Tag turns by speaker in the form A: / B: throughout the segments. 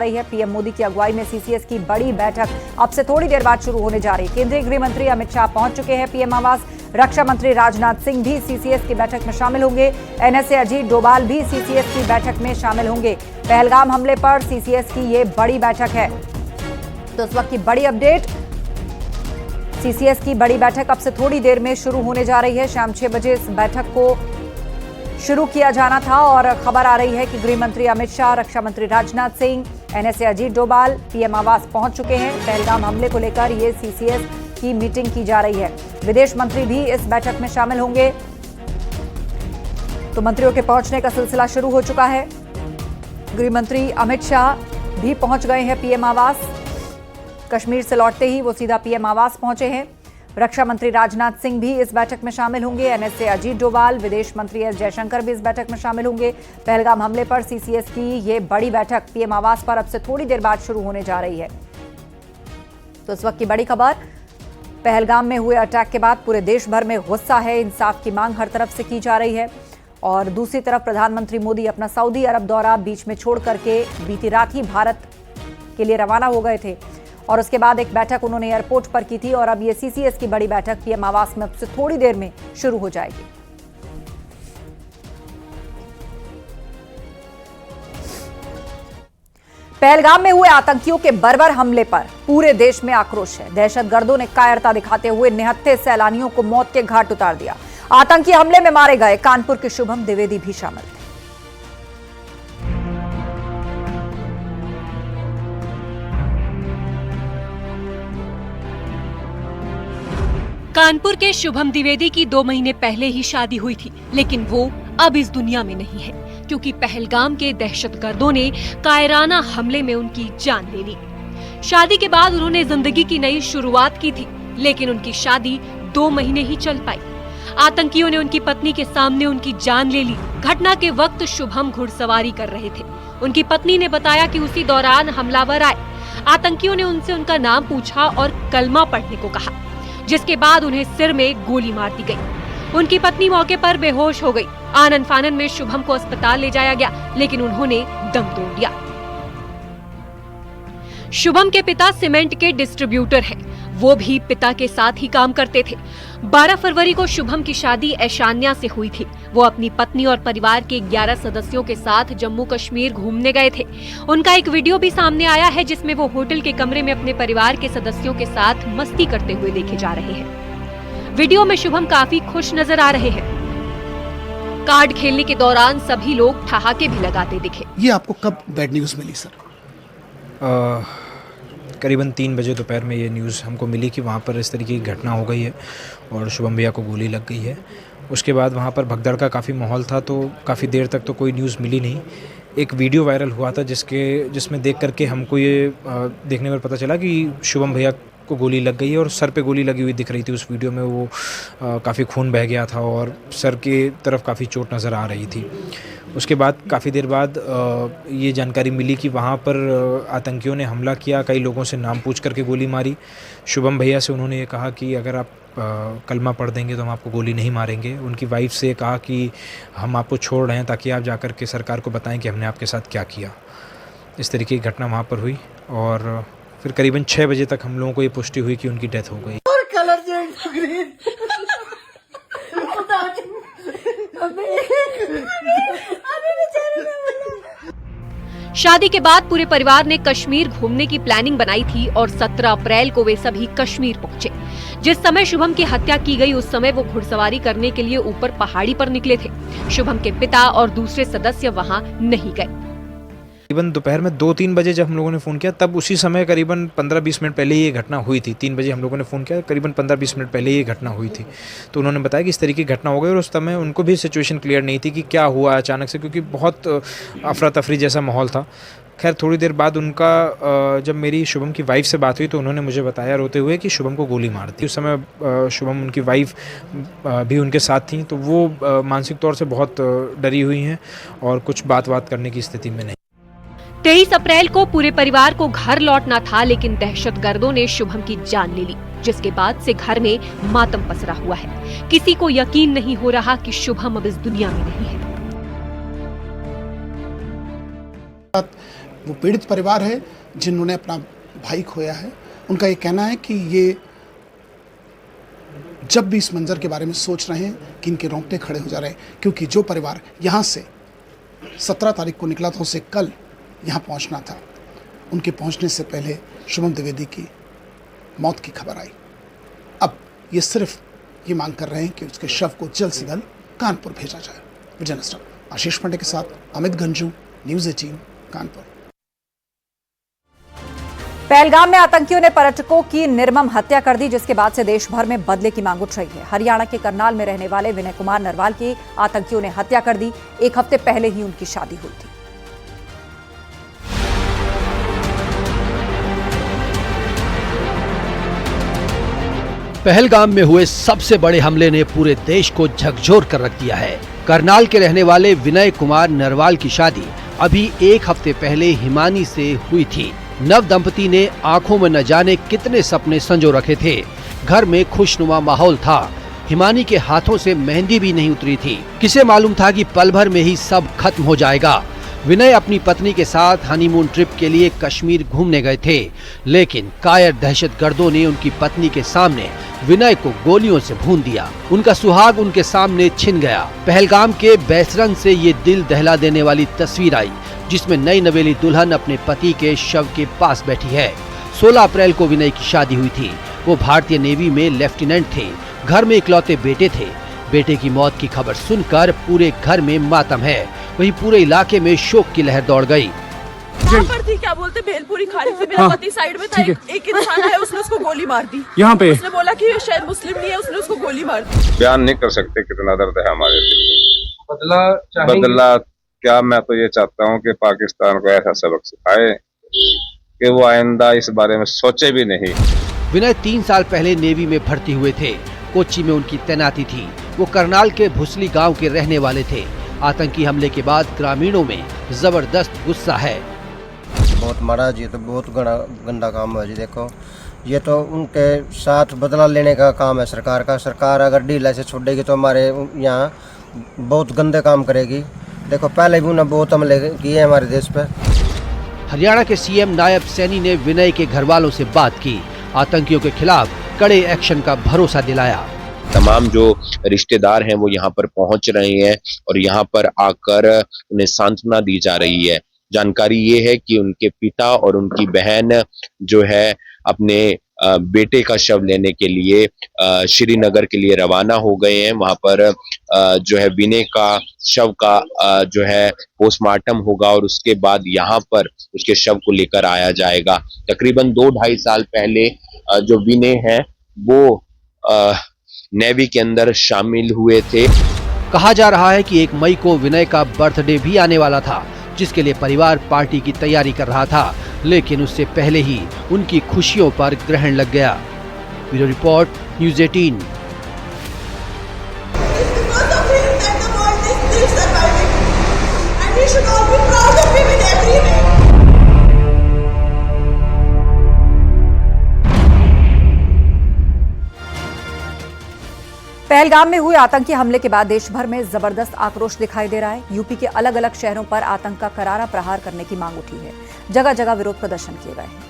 A: रही है। पीएम मोदी की अगुवाई में सीसीएस की बड़ी बैठक अब से थोड़ी देर बाद शुरू होने जा रही है। केंद्रीय गृह मंत्री अमित शाह पहुंच चुके हैं पीएम आवास। रक्षा मंत्री राजनाथ सिंह भी सीसीएस की बैठक में शामिल होंगे। एनएसए अजीत डोभाल भी सीसीएस की बैठक में शामिल होंगे। पहलगाम हमले पर सीसीएस की ये बड़ी बैठक है। तो इस वक्त की बड़ी अपडेट, सीसीएस की बड़ी बैठक अब से थोड़ी देर में शुरू होने जा रही है। शाम 6 बजे इस बैठक को शुरू किया जाना था और खबर आ रही है कि गृह मंत्री अमित शाह, रक्षा मंत्री राजनाथ सिंह, एनएसए अजीत डोभाल पीएम आवास पहुंच चुके हैं। पहलगाम हमले को लेकर ये सीसीएस की मीटिंग की जा रही है। विदेश मंत्री भी इस बैठक में शामिल होंगे। तो मंत्रियों के पहुंचने का सिलसिला शुरू हो चुका है। गृह मंत्री अमित शाह भी पहुंच गए हैं पीएम आवास। कश्मीर से लौटते ही वो सीधा पीएम आवास पहुंचे हैं। रक्षा मंत्री राजनाथ सिंह भी इस बैठक में शामिल होंगे। एनएसए अजीत डोभाल, विदेश मंत्री एस जयशंकर भी इस बैठक में शामिल होंगे। पहलगाम हमले पर सीसीएस की ये बड़ी बैठक पीएम आवास पर अब से थोड़ी देर बाद शुरू होने जा रही है। तो इस वक्त की बड़ी खबर, पहलगाम में हुए अटैक के बाद पूरे देश भर में गुस्सा है। इंसाफ की मांग हर तरफ से की जा रही है। और दूसरी तरफ प्रधानमंत्री मोदी अपना सऊदी अरब दौरा बीच में छोड़ करके बीती रात ही भारत के लिए रवाना हो गए थे और उसके बाद एक बैठक उन्होंने एयरपोर्ट पर की थी। और अब ये सीसीएस की बड़ी बैठक पीएम आवास में अब से थोड़ी देर में शुरू हो जाएगी। पहलगाम में हुए आतंकियों के बर्बर हमले पर पूरे देश में आक्रोश है। दहशतगर्दों ने कायरता दिखाते हुए निहत्थे सैलानियों को मौत के घाट उतार दिया। आतंकी हमले में मारे गए कानपुर के शुभम द्विवेदी भी शामिल थे।
B: कानपुर के शुभम द्विवेदी की 2 महीने पहले ही शादी हुई थी, लेकिन वो अब इस दुनिया में नहीं है क्योंकि पहलगाम के दहशतगर्दों ने कायराना हमले में उनकी जान ले ली। शादी के बाद उन्होंने जिंदगी की नई शुरुआत की थी, लेकिन उनकी शादी 2 महीने ही चल पाई। आतंकियों ने उनकी पत्नी के सामने उनकी जान ले ली। घटना के वक्त शुभम घुड़सवारी कर रहे थे। उनकी पत्नी ने बताया कि उसी दौरान हमलावर आए। आतंकियों ने उनसे उनका नाम पूछा और कलमा पढ़ने को कहा, जिसके बाद उन्हें सिर में गोली मार दी गई। उनकी पत्नी मौके पर बेहोश हो गई। आनन फानन में शुभम को अस्पताल ले जाया गया, लेकिन उन्होंने दम तोड़ दिया। शुभम के पिता सीमेंट के डिस्ट्रीब्यूटर हैं। वो भी पिता के साथ ही काम करते थे। 12 फरवरी को शुभम की शादी ऐशान्या से हुई थी। वो अपनी पत्नी और परिवार के 11 सदस्यों के साथ जम्मू कश्मीर घूमने गए थे। उनका एक वीडियो भी सामने आया है जिसमें वो होटल के कमरे में अपने परिवार के सदस्यों के साथ मस्ती करते हुए देखे जा रहे हैं। वीडियो में शुभम काफी खुश नजर आ रहे हैं। कार्ड खेलने के दौरान सभी लोग ठहाके भी लगाते दिखे।
C: ये आपको कब बैड न्यूज मिली सर?
D: करीबन 3 बजे दोपहर में ये न्यूज़ हमको मिली कि वहाँ पर इस तरीके की घटना हो गई है और शुभम भैया को गोली लग गई है। उसके बाद वहाँ पर भगदड़ का काफ़ी माहौल था, तो काफ़ी देर तक तो कोई न्यूज़ मिली नहीं। एक वीडियो वायरल हुआ था जिसमें देख करके हमको ये देखने पर पता चला कि शुभम भैया को गोली लग गई है और सर पे गोली लगी हुई दिख रही थी। उस वीडियो में वो काफ़ी खून बह गया था और सर के तरफ काफ़ी चोट नज़र आ रही थी। उसके बाद काफ़ी देर बाद ये जानकारी मिली कि वहाँ पर आतंकियों ने हमला किया। कई लोगों से नाम पूछ करके गोली मारी। शुभम भैया से उन्होंने ये कहा कि अगर आप कलमा पढ़ देंगे तो हम आपको गोली नहीं मारेंगे। उनकी वाइफ से कहा कि हम आपको छोड़ रहे हैं ताकि आप जाकर के सरकार को बताएं कि हमने आपके साथ क्या किया। इस तरीके की घटना वहाँ पर हुई और फिर करीबन 6 बजे तक हम लोगों को ये पुष्टि हुई कि उनकी डेथ हो गई।
B: शादी के बाद पूरे परिवार ने कश्मीर घूमने की प्लानिंग बनाई थी और 17 अप्रैल को वे सभी कश्मीर पहुंचे। जिस समय शुभम की हत्या की गई उस समय वो घुड़सवारी करने के लिए ऊपर पहाड़ी पर निकले थे। शुभम के पिता और दूसरे सदस्य वहां नहीं गए।
D: करीबन दोपहर में 2-3 बजे जब हम लोगों ने फ़ोन किया, तब उसी समय करीबन 15-20 मिनट पहले ये घटना हुई थी। 3 बजे हम लोगों ने फ़ोन किया, करीबन 15-20 मिनट पहले ये घटना हुई थी। तो उन्होंने बताया कि इस तरीके की घटना हो गई और उस समय उनको भी सिचुएशन क्लियर नहीं थी कि क्या हुआ अचानक से, क्योंकि बहुत अफरा तफरी जैसा माहौल था। खैर थोड़ी देर बाद उनका जब मेरी शुभम की वाइफ से बात हुई तो उन्होंने मुझे बताया रोते हुए कि शुभम को गोली मार दी। उस समय शुभम उनकी वाइफ भी उनके साथ थी, तो वो मानसिक तौर से बहुत डरी हुई हैं और कुछ बात करने की स्थिति में नहीं।
B: 23 अप्रैल को पूरे परिवार को घर लौटना था, लेकिन दहशतगर्दों ने शुभम की जान ले ली, जिसके बाद से घर में मातम पसरा हुआ है। किसी को यकीन नहीं हो रहा कि शुभम अब इस दुनिया में नहीं है।
C: वो पीड़ित परिवार है जिन्होंने अपना भाई खोया है। उनका ये कहना है कि ये जब भी इस मंजर के बारे में सोच रहे हैं कि इनके रोंगटे खड़े हो जा रहे हैं, क्योंकि जो परिवार यहाँ से 17 तारीख को निकला था उसे कल यहाँ पहुँचना था। उनके पहुँचने से पहले शुभम द्विवेदी की मौत की खबर आई। अब ये सिर्फ ये मांग कर रहे हैं कि उसके शव को जल्द से जल्द कानपुर भेजा जाए। विजय आशीष पांडे के साथ अमित गंजू, न्यूज़ 18 कानपुर।
A: पहलगाम में आतंकियों ने पर्यटकों की निर्मम हत्या कर दी, जिसके बाद से देश भर में बदले की मांग उठ रही है। हरियाणा के करनाल में रहने वाले विनय कुमार नरवाल की आतंकियों ने हत्या कर दी। एक हफ्ते पहले ही उनकी शादी हुई थी।
E: पहलगाम में हुए सबसे बड़े हमले ने पूरे देश को झकझोर कर रख दिया है। करनाल के रहने वाले विनय कुमार नरवाल की शादी अभी एक हफ्ते पहले हिमानी से हुई थी। नव दंपति ने आंखों में न जाने कितने सपने संजो रखे थे। घर में खुशनुमा माहौल था। हिमानी के हाथों से मेहंदी भी नहीं उतरी थी। किसे मालूम था कि पल भर में ही सब खत्म हो जाएगा। विनय अपनी पत्नी के साथ हनीमून ट्रिप के लिए कश्मीर घूमने गए थे, लेकिन कायर दहशतगर्दों ने उनकी पत्नी के सामने विनय को गोलियों से भून दिया। उनका सुहाग उनके सामने छिन गया। पहलगाम के बैसरन से ये दिल दहला देने वाली तस्वीर आई, जिसमें नई नवेली दुल्हन अपने पति के शव के पास बैठी है। 16 अप्रैल को विनय की शादी हुई थी। वो भारतीय नेवी में लेफ्टिनेंट थे। घर में इकलौते बेटे थे। बेटे की मौत की खबर सुनकर पूरे घर में मातम है। वहीं पूरे इलाके में शोक की लहर दौड़ गई।
F: यहाँ पर थी, क्या बोलते भेलपुरी खाड़ी से मेरा पति साइड में था। एक इंसान है, उसने उसको गोली मार दी। यहाँ पे उसने बोला कि शायद मुस्लिम नहीं है, उसने उसको गोली मार दी।
G: बयान नहीं कर सकते कितना दर्द है हमारे दिल में। बदला क्या, मैं तो ये चाहता हूँ कि पाकिस्तान को ऐसा सबक सिखाए कि वो आइंदा इस बारे में सोचे भी नहीं।
E: विनय 3 साल पहले नेवी में भर्ती हुए थे। कोच्चि में उनकी तैनाती थी। वो करनाल के भुसली गांव के रहने वाले थे। आतंकी हमले के बाद ग्रामीणों में जबरदस्त गुस्सा है।
H: बहुत मारा जी, तो बहुत गंदा काम है जी। देखो, ये तो उनके साथ बदला लेने का काम है सरकार का। सरकार अगर ढीला से छोड़ेगी तो हमारे यहाँ बहुत गंदे काम करेगी। देखो, पहले भी उन्होंने बहुत हमले किए हमारे देश पे।
E: हरियाणा के सीएम नायब सैनी ने विनय के घर वालों से बात की। आतंकियों के खिलाफ कड़े एक्शन का भरोसा दिलाया।
I: तमाम जो रिश्तेदार हैं वो यहाँ पर पहुंच रहे हैं और यहाँ पर आकर उन्हें सांत्वना दी जा रही है। जानकारी ये है कि उनके पिता और उनकी बहन जो है अपने बेटे का शव लेने के लिए श्रीनगर के लिए रवाना हो गए हैं। वहां पर जो है विनय का शव का जो है पोस्टमार्टम होगा और उसके बाद यहाँ पर उसके शव को लेकर आया जाएगा। तकरीबन 2-2.5 साल पहले जो विनय है वो नेवी के अंदर शामिल हुए थे।
E: कहा जा रहा है कि 1 मई को विनय का बर्थडे भी आने वाला था, जिसके लिए परिवार पार्टी की तैयारी कर रहा था, लेकिन उससे पहले ही उनकी खुशियों पर ग्रहण लग गया। Bureau report, news 18।
A: पहलगाम में हुए आतंकी हमले के बाद देश भर में जबरदस्त आक्रोश दिखाई दे रहा है। यूपी के अलग अलग शहरों पर आतंक का करारा प्रहार करने की मांग उठी है। जगह जगह विरोध प्रदर्शन किए गए हैं।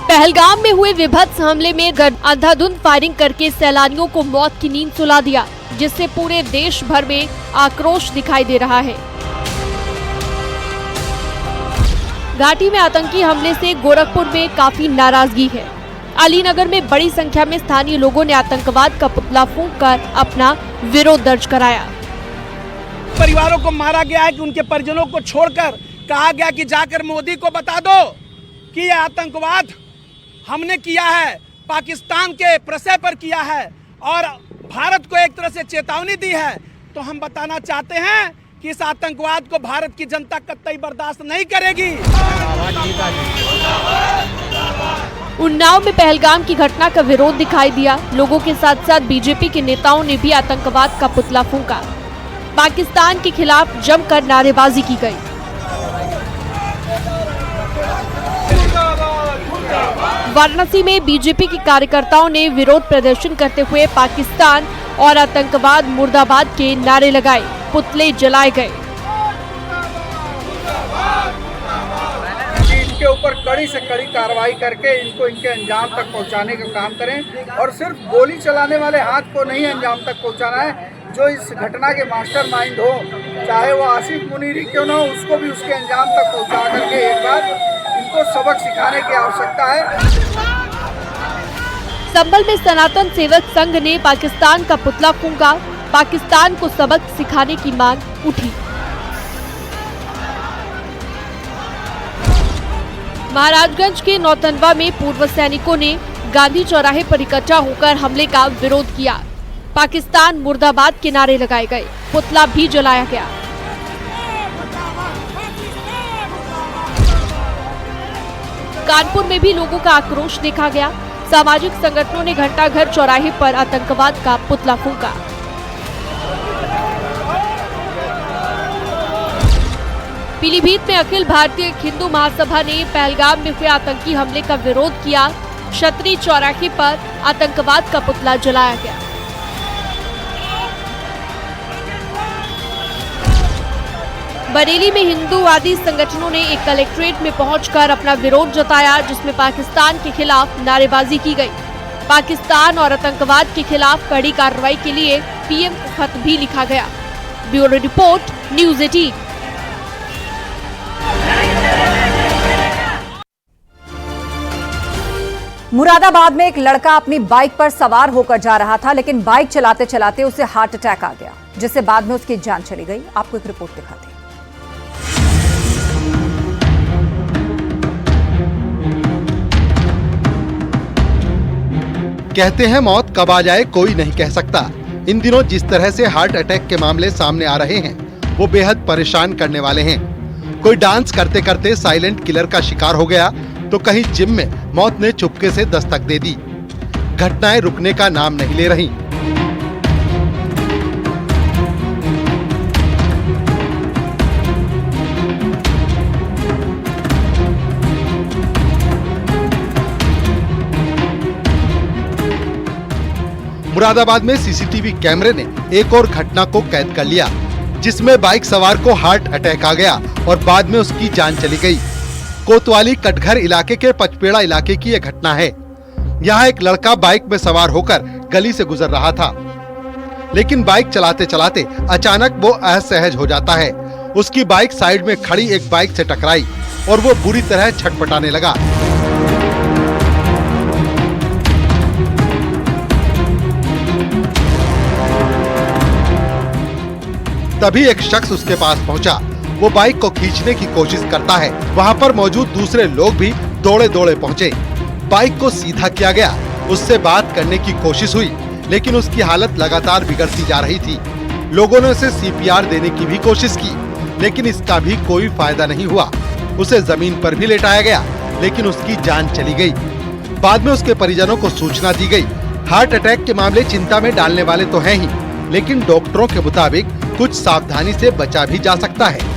B: पहलगाम में हुए विभत्स हमले में अंधाधुंध फायरिंग करके सैलानियों को मौत की नींद सुला दिया, जिससे पूरे देश भर में आक्रोश दिखाई दे रहा है। घाटी में आतंकी हमले से गोरखपुर में काफी नाराजगी है। अलीनगर में बड़ी संख्या में स्थानीय लोगों ने आतंकवाद का पुतला फूंककर अपना विरोध दर्ज कराया।
J: परिवारों को मारा गया है कि उनके परिजनों को छोड़कर कहा गया कि जाकर मोदी को बता दो कि यह आतंकवाद हमने किया है, पाकिस्तान के प्रशय पर किया है और भारत को एक तरह से चेतावनी दी है। तो हम बताना चाहते हैं कि इस आतंकवाद को भारत की जनता कतई बर्दाश्त नहीं करेगी।
B: उन्नाव में पहलगाम की घटना का विरोध दिखाई दिया। लोगों के साथ साथ बीजेपी के नेताओं ने भी आतंकवाद का पुतला फूंका। पाकिस्तान के खिलाफ जमकर नारेबाजी की गई।
K: वाराणसी में बीजेपी के कार्यकर्ताओं ने विरोध प्रदर्शन करते हुए पाकिस्तान और आतंकवाद मुर्दाबाद के नारे लगाए, पुतले जलाए गए।
J: इनके ऊपर कड़ी से कड़ी कार्रवाई करके इनको इनके अंजाम तक पहुंचाने का काम करें और सिर्फ गोली चलाने वाले हाथ को नहीं अंजाम तक पहुंचाना है। जो इस घटना के मास्टरमाइंड हो, चाहे वो आसिफ मुनीरी क्यों ना हो, उसको भी उसके अंजाम तक पहुंचा करके एक बार इनको सबक सिखाने की आवश्यकता है।
K: संभल में सनातन सेवक संघ ने पाकिस्तान का पुतला फूंका, पाकिस्तान को सबक सिखाने की मांग उठी। महाराजगंज के नौतनवा में पूर्व सैनिकों ने गांधी चौराहे पर इकट्ठा होकर हमले का विरोध किया। पाकिस्तान मुर्दाबाद के नारे लगाए गए, पुतला भी जलाया गया। कानपुर में भी लोगों का आक्रोश देखा गया। सामाजिक संगठनों ने घंटाघर चौराहे पर आतंकवाद का पुतला फूंका। पीलीभीत में अखिल भारतीय हिंदू महासभा ने पहलगाम में हुए आतंकी हमले का विरोध किया। क्षत्रिय चौराहे पर आतंकवाद का पुतला जलाया गया। बरेली में हिंदूवादी संगठनों ने एक कलेक्ट्रेट में पहुंचकर अपना विरोध जताया, जिसमें पाकिस्तान के खिलाफ नारेबाजी की गई। पाकिस्तान और आतंकवाद के खिलाफ कड़ी कार्रवाई के लिए पीएम को खत भी लिखा गया। Bureau report, news 18।
A: मुरादाबाद में एक लड़का अपनी बाइक पर सवार होकर जा रहा था, लेकिन बाइक चलाते चलाते उसे हार्ट अटैक आ गया, जिससे बाद में उसकी जान चली गई। आपको एक रिपोर्ट दिखाते हैं।
L: कहते हैं मौत कब आ जाए कोई नहीं कह सकता। इन दिनों जिस तरह से हार्ट अटैक के मामले सामने आ रहे हैं, वो बेहद परेशान करने वाले हैं। कोई डांस करते करते साइलेंट किलर का शिकार हो गया, तो कहीं जिम में मौत ने चुपके से दस्तक दे दी। घटनाएं रुकने का नाम नहीं ले रही। मुरादाबाद में सीसीटीवी कैमरे ने एक और घटना को कैद कर लिया, जिसमें बाइक सवार को हार्ट अटैक आ गया और बाद में उसकी जान चली गई। कोतवाली कटघर इलाके के पचपेड़ा इलाके की यह घटना है। यहाँ एक लड़का बाइक में सवार होकर गली से गुजर रहा था, लेकिन बाइक चलाते चलाते अचानक वो असहज हो जाता है। उसकी बाइक साइड में खड़ी एक बाइक से टकराई और वो बुरी तरह छटपटाने लगा। तभी एक शख्स उसके पास पहुंचा। वो बाइक को खींचने की कोशिश करता है। वहाँ पर मौजूद दूसरे लोग भी दौड़े दौड़े पहुँचे। बाइक को सीधा किया गया। उससे बात करने की कोशिश हुई, लेकिन उसकी हालत लगातार बिगड़ती जा रही थी। लोगों ने उसे CPR देने की भी कोशिश की, लेकिन इसका भी कोई फायदा नहीं हुआ। उसे जमीन पर भी लेटाया गया, लेकिन उसकी जान चली गई। बाद में उसके परिजनों को सूचना दी गई। हार्ट अटैक के मामले चिंता में डालने वाले तो हैं ही, लेकिन डॉक्टरों के मुताबिक कुछ सावधानी से बचा भी जा सकता है।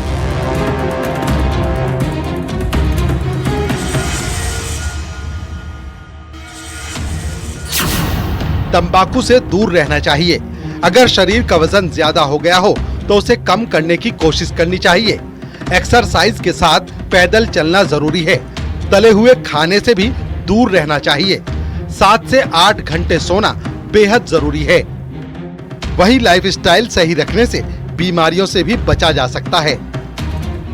L: तंबाकू से दूर रहना चाहिए। अगर शरीर का वजन ज्यादा हो गया हो तो उसे कम करने की कोशिश करनी चाहिए। एक्सरसाइज के साथ पैदल चलना जरूरी है। तले हुए खाने से भी दूर रहना चाहिए। 7 से 8 घंटे सोना बेहद जरूरी है। वही लाइफस्टाइल सही रखने से बीमारियों से भी बचा जा सकता है।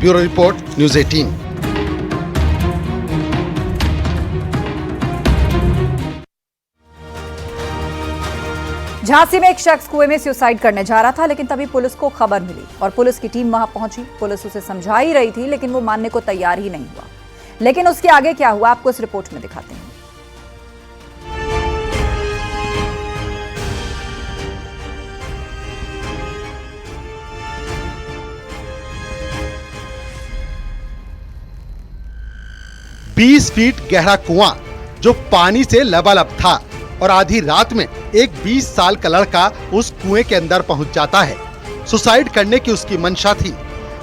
L: Bureau report, news 18।
A: झांसी में एक शख्स कुएं में सुसाइड करने जा रहा था, लेकिन तभी पुलिस को खबर मिली और पुलिस की टीम वहां पहुंची। पुलिस उसे समझा ही रही थी, लेकिन वो मानने को तैयार ही नहीं हुआ। लेकिन उसके आगे क्या हुआ, आपको इस रिपोर्ट में दिखाते हैं।
L: बीस फीट गहरा कुआं जो पानी से लबालब था, और आधी रात में एक 20 साल का लड़का उस कुएं के अंदर पहुंच जाता है। सुसाइड करने की उसकी मंशा थी,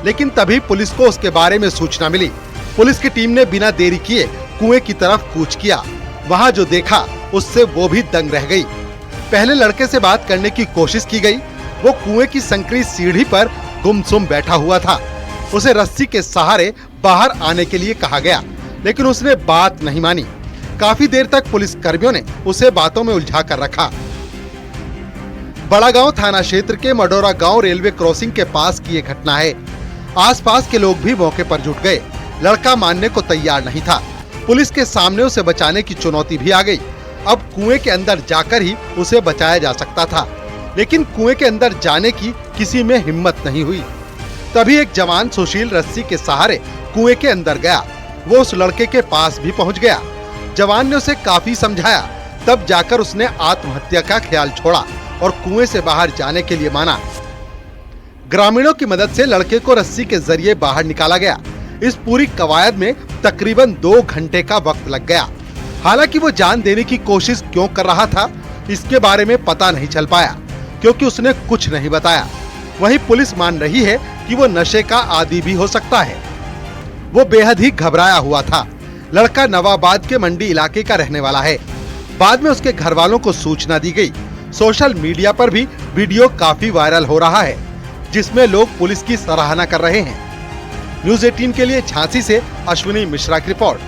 L: लेकिन तभी पुलिस को उसके बारे में सूचना मिली। पुलिस की टीम ने बिना देरी किए कुएं की तरफ कूच किया वहाँ जो देखा उससे वो भी दंग रह गई। पहले लड़के से बात करने की कोशिश की गई। वो कुएं की संकरी सीढ़ी पर गुमसुम बैठा हुआ था। उसे रस्सी के सहारे बाहर आने के लिए कहा गया, लेकिन उसने बात नहीं मानी। काफी देर तक पुलिस कर्मियों ने उसे बातों में उलझा कर रखा। बड़ा गांव थाना क्षेत्र के मडोरा गांव रेलवे क्रॉसिंग के पास की ये घटना है। आसपास के लोग भी मौके पर जुट गए। लड़का मानने को तैयार नहीं था। पुलिस के सामने उसे बचाने की चुनौती भी आ गई। अब कुएं के अंदर जाकर ही उसे बचाया जा सकता था, लेकिन कुएं के अंदर जाने की किसी में हिम्मत नहीं हुई। तभी एक जवान सुशील रस्सी के सहारे कुएं के अंदर गया। वो उस लड़के के पास भी पहुंच गया। जवान ने उसे काफी समझाया, तब जाकर उसने आत्महत्या का ख्याल छोड़ा और कुएं से बाहर जाने के लिए माना। ग्रामीणों की मदद से लड़के को रस्सी के जरिए बाहर निकाला गया। इस पूरी कवायद में तकरीबन 2 घंटे का वक्त लग गया। हालांकि वो जान देने की कोशिश क्यों कर रहा था, इसके बारे में पता नहीं चल पाया, क्योंकि उसने कुछ नहीं बताया। वहीं पुलिस मान रही है कि वो नशे का आदी भी हो सकता है। वो बेहद ही घबराया हुआ था। लड़का नवाबाद के मंडी इलाके का रहने वाला है। बाद में उसके घर वालों को सूचना दी गई। सोशल मीडिया पर भी वीडियो काफी वायरल हो रहा है, जिसमें लोग पुलिस की सराहना कर रहे हैं। न्यूज़ 18 के लिए झांसी से अश्विनी मिश्रा की रिपोर्ट।